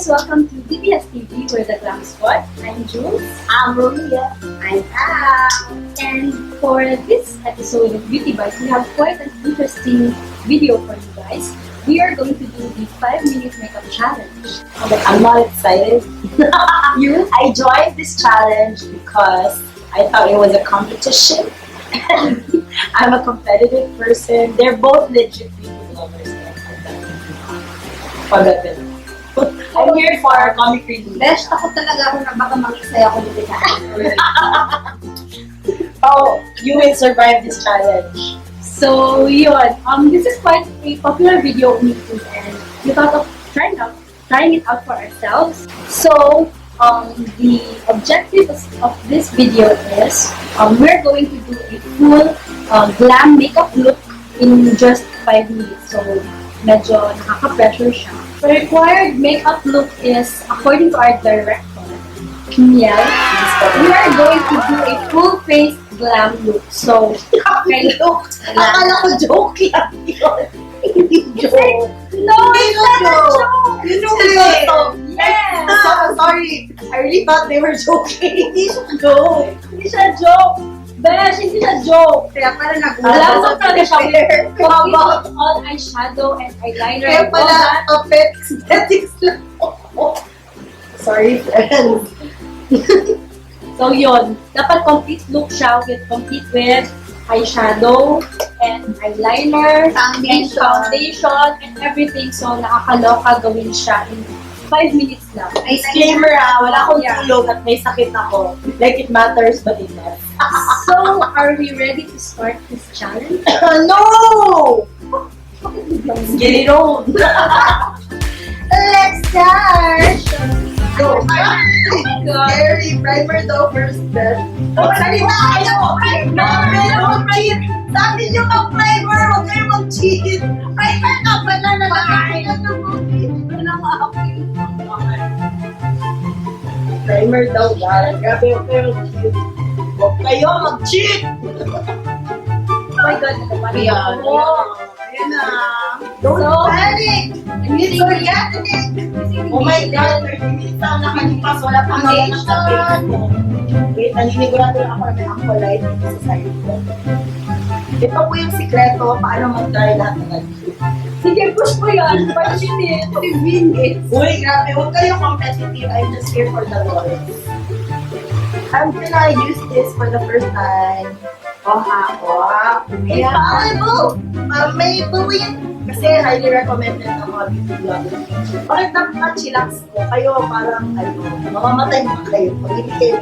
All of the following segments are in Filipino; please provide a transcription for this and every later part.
guys, welcome to DPS TV with the Glam Squad. I'm Jules. I'm Romia. I'm Pam. And for this episode of Beauty Bites, we have quite an interesting video for you guys. We are going to do the 5-minute makeup challenge. I'm not excited. You? I joined this challenge because I thought it was a competition. I'm a competitive person. They're both legit beauty lovers. I'm here for comic relief. Besh, takot talaga ako na baka mag-isay ako dito sa Oh, you will survive this challenge. So, yun. This is quite a popular video on YouTube and we thought of trying it out for ourselves. So, the objective of this video is we're going to do a full glam makeup look in just 5 minutes. So, medyo nakaka-pressure siya. The required makeup look is, according to our director, Miel, we are going to do a full face glam look. So, Look, akala ko joke lang yun. Hindi joke. no, it's not a joke! You know it. Yes! Sorry. I really thought they were joking. Hindi siya joke. Hindi siya joke! Besh, hindi siya joke! Kaya pala Alam nagulat mo talaga siya with Habang- all eyeshadow and eyeliner Kaya and all pala, that. aesthetics lang ako. Sorry, friends. So yun, dapat complete look siya with eyeshadow and eyeliner and foundation and everything. So nakakaloka gawin siya in 5 minutes lang. Disclaimer wala akong tulog at may sakit ako. Like it matters, but it does. So, are we ready to start this challenge? No! Let's get it on. Let's start! Go. God. Scary. Primer daw first, Beth. Oh, salita kayo! Don't cheat! Sabi niyo ka primer, huwag kayo mag-cheat! Primer ka pala na nakain na Primer daw, guys. Grabe, huwag kayo mag-cheat. Huwag kayo mag-cheat! Oh my God, nagpapanic Ayan. ako. Ayan na. Don't So, panic! It's organic! Oh my God, 30 minutes na nakalipas. Wala pang mga nasa face mo. Wait, naninigurado lang ako na may ampolite dito sa side ko. Ito po yung sikreto paano mag-try lahat ng nag-cheat. Sige, push mo yan. Para siya 5 minutes. Uy, grabe. Huwag kayo competitive. I'm just here for the Lord. I'm gonna use this for the first time. Oh, wow. It's valuable. Maybelline. Kasi highly recommended ng mga beauty vloggers. Bakit dapat chillax ko? Kayo parang, mamamatay mo kayo. Pag hindi kayo.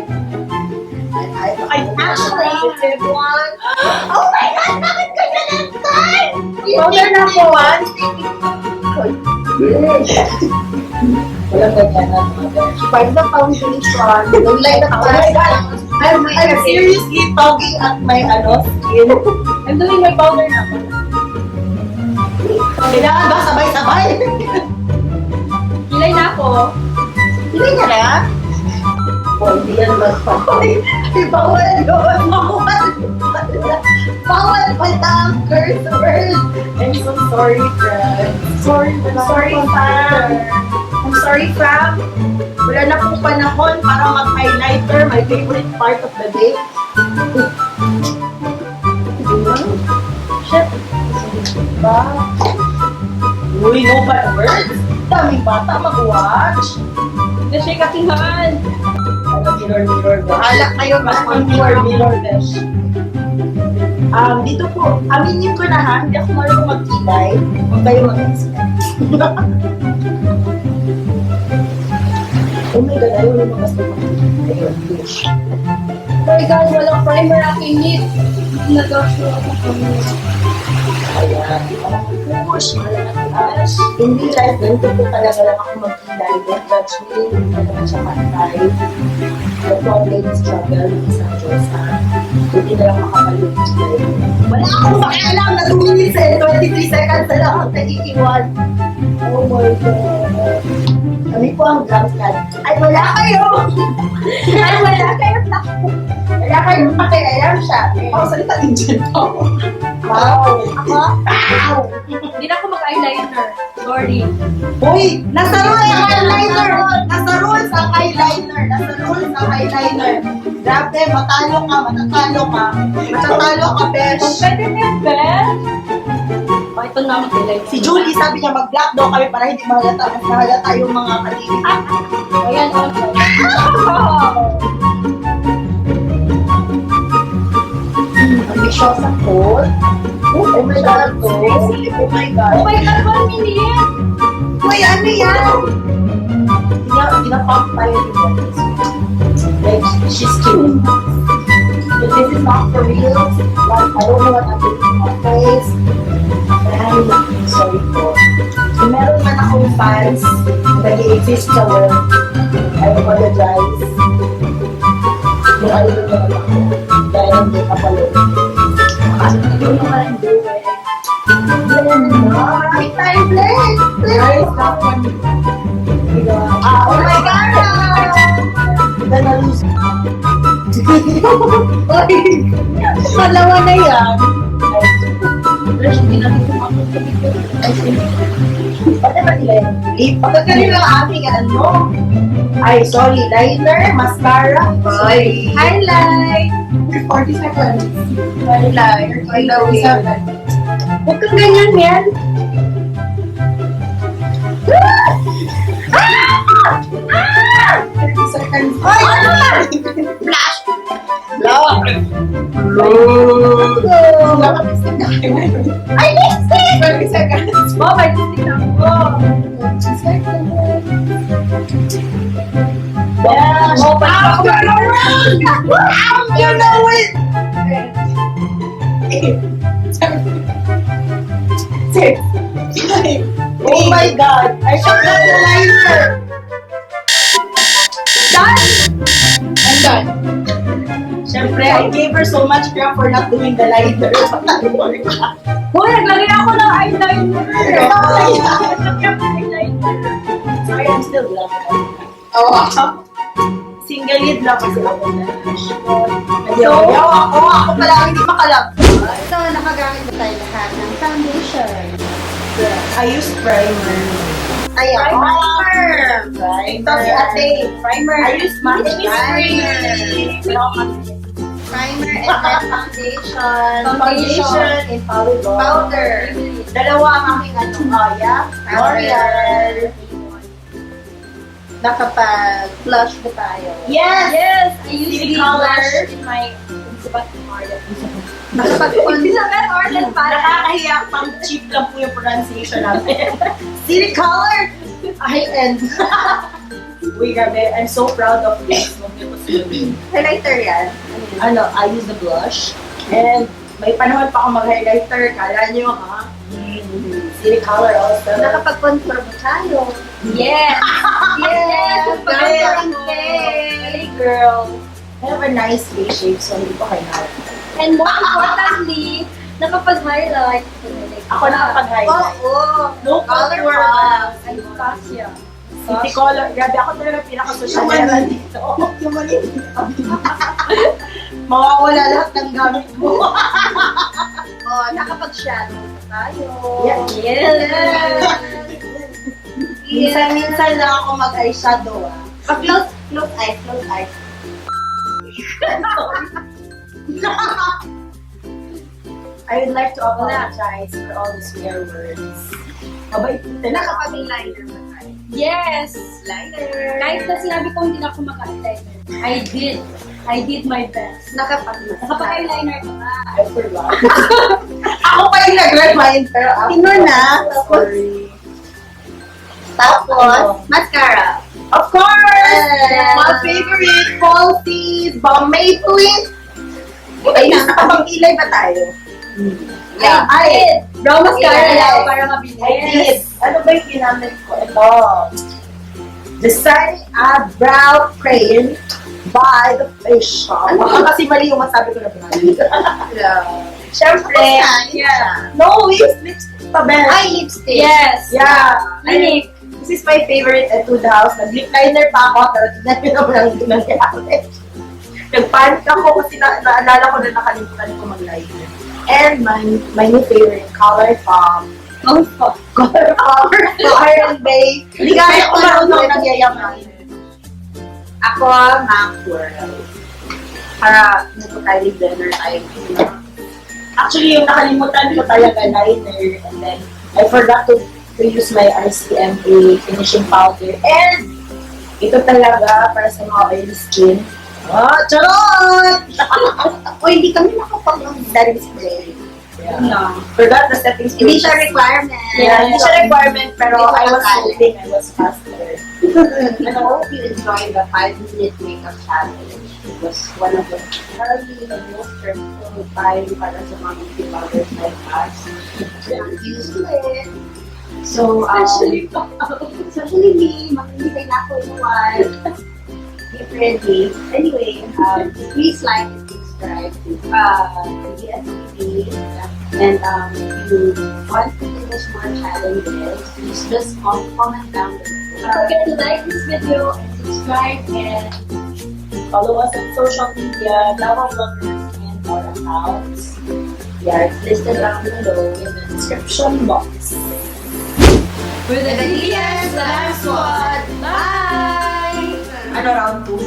And I actually did one. Oh my God! Bakit kanya lang time? Powder na po, one. Walang ganyan na mga. Pag na foundation, nag-light na I'm seriously tugging at my skin. I'm doing my powder na. Kailangan ba sabay-sabay? Kilay na ako. Hindi niya na? Oh, hindi yan magpapoy. Ay, bawal yun. Bawal pala ang curse word. I'm so sorry, friend. Sorry, fam. I'm sorry, fam. Wala na pong panahon para mag-highlighter. My favorite part of the day. Shit. Ba? Uy, no bad words. Daming bata mag-watch. Na-shake aking hand. Mirror. Bahala kayo, mas mirror, besh. Dito po, aminin ko na ha, hindi ako marunong magkilay. Huwag kayo mag-expect. Oh my God, ayaw naman mas magkilay. Ayun, push. Oh my God, walang primer aking need. Nag-show ako kami. Ayan, push. Hindi like, ganito po talaga lang ako magkilay. Don't judge me, hindi ko naman siya matay. Ito ang lady struggle ng isang Diyos ha. Hindi na lang makapalip. Wala akong pakialam na 2 minutes and 23 seconds na lang ang nakikiwan. Oh my God. Kami po ang glam squad. Ay, wala kayo! Ay, wala kayo takbo. Ay, Kaya kayo pakialam siya. Oh, salita din dyan. Wow. Ako? Wow. Hindi na ako mag-eyeliner. Sorry. Uy, nasa rules ang eyeliner. Nasa rules ang eyeliner. Nasa rules ang eyeliner. Grabe, matatalo ka. Matatalo ka, besh. Pwede na yan, Beth? Oh, ito na mag-eyeliner. Si Julie sabi niya mag-black daw kami para hindi mahalata. Mas mahalata yung mga kalilig. Ayan, Ambitious ako. Oh my God, to. Oh my God. Oh my God, 1 minute! Uy, ano yan? Ginapump tayo yung like, she's cute. But this is not for real. Like, I don't know what I'm doing in my face. But I'm sorry for. Kung meron man akong fans na nag-i-exist sa world, I apologize. Yung idol na ako. Dahil hindi ka pala. Yun yung parang duwe. Maraming time, please. Please. Oh my God! Gonna lose. Uy! Malawa na yan. Fresh, hindi natin kumapos sa dito. Pati ba nila yung lip? Pagkagaling lang aming ano. Ay, sorry. Liner, mascara. Ay. Highlight! 40 seconds. Highlight. Highlight. Huwag kang ganyan, yan. 30 seconds. Ay! Ano ba? Flash! Lock. Ay, lipstick! 30 seconds. Oh, may lipstick na ako. Yeah. Oh, Wow, my God. Wow, you know it. Six. Five. Oh my God. I forgot the liner. Done! I'm done. Siyempre, I gave her so much crap for not doing the liner. Hoy, naglagay ako ng eyeliner. Oh, Naglagay ako ng eyeliner. Sorry, I'm still blushing. Oh, single lid lang kasi ako na. Ako pala hindi makalap. So, nakagamit na tayo lahat ng foundation. I use primer. Ayan. Primer. Ito si ate. Primer. I use match Primer. Primer and then foundation. Foundation in powder. Powder. Dalawa ang aking yeah. L'Oreal. Nakapag-flush na tayo. Yes! Yes, I use City the color. blush in my Elizabeth Marlet. Nakapag-Elizabeth Arden para. Nakakahiya pang cheap lang po yung pronunciation namin. City color! High-end. Uy, grabe. I'm so proud of this. Huwag niyo ko sabihin. Highlighter yan. Ano, I use the blush. And may panahon pa ako mag-highlighter. Kala nyo, ha? City color also. Nakapag-contour mo tayo. Yes! Yes! Parang Hey! girl. I have a nice face shape, so hindi ko kailangan. And more importantly, nakapag-highlight. Ako nakapag-highlight. Oo! No Color color. pa. Anastasia. City color. Grabe, ako talaga pinaka-social media dito. Yung mali. Mawawala lahat ng gamit mo. Oh, nakapag-shadow na tayo. Yeah. Yes! Minsan-minsan lang ako mag-eyeshadow, ah. Pag-close eyes, close eyes. I would like to apologize for all the swear words. Abay, Nakapag-liner na tayo. Yes! Liner. Kahit na sinabi ko hindi na ako mag-eyeliner. I did. I did my best. Nakapag-eyeliner ka ba? I forgot. Ako pa yung nag-remind, pero ako. Sino na? Sorry. Tapos, mascara. Of course! Yes. My favorite qualities, Balm Maybelline. Ay, nakapag-ilay ba tayo? Yeah. Ay, Brow mascara Yes. lang para mabilis. I did. Ano ba yung ginamit ko? Ito. Design a brow cream by the Face Shop. Ano kasi mali yung masabi ko na brand. Yeah. Siyempre, Yeah. no, we use lipstick pa, Ben. Ay, lipstick. Yes! Yeah. Clinic. This is my favorite Etude House. Nag-lip liner pa ako, pero tignan nyo naman ang ginagalit. Nagpanik ako kasi naalala ko na nakalimutan ko mag-live. And my new favorite, Color Pop. Oh, fuck. Color Pop. Iron Bay. Hindi kaya ko marunong nagyayaman. Ako, Macworld. Para nagpatali dinner tayo. Actually, yung nakalimutan ko talaga liner. And then, I forgot to use my RCMA finishing powder. And, ito talaga para sa mga oily skin. Ah, charot! O, hindi kami nakapag-dali spray. Yeah. Forgot the setting spray. Hindi siya requirement. Yeah, hindi siya requirement, pero Hindi ko I was nakakala. hoping I was faster. And I hope you enjoyed the 5-minute makeup challenge. It was one of the probably the most stressful time para sa mga beauty bloggers like us. I'm used to it. So, especially me, maghihintay na ako in a while. Differently. Anyway, please like and subscribe to DSTV. And if you want to finish more challenges, please just comment down below. Don't forget to like this video and subscribe and Follow us on social media, Lava Vloggers, and our accounts. Yeah, it's listed down below in the description box. with the Yes, the last one. Bye! Ano, round 2?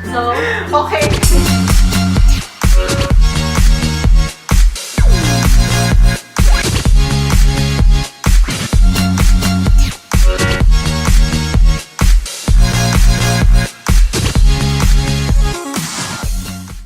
So, Okay.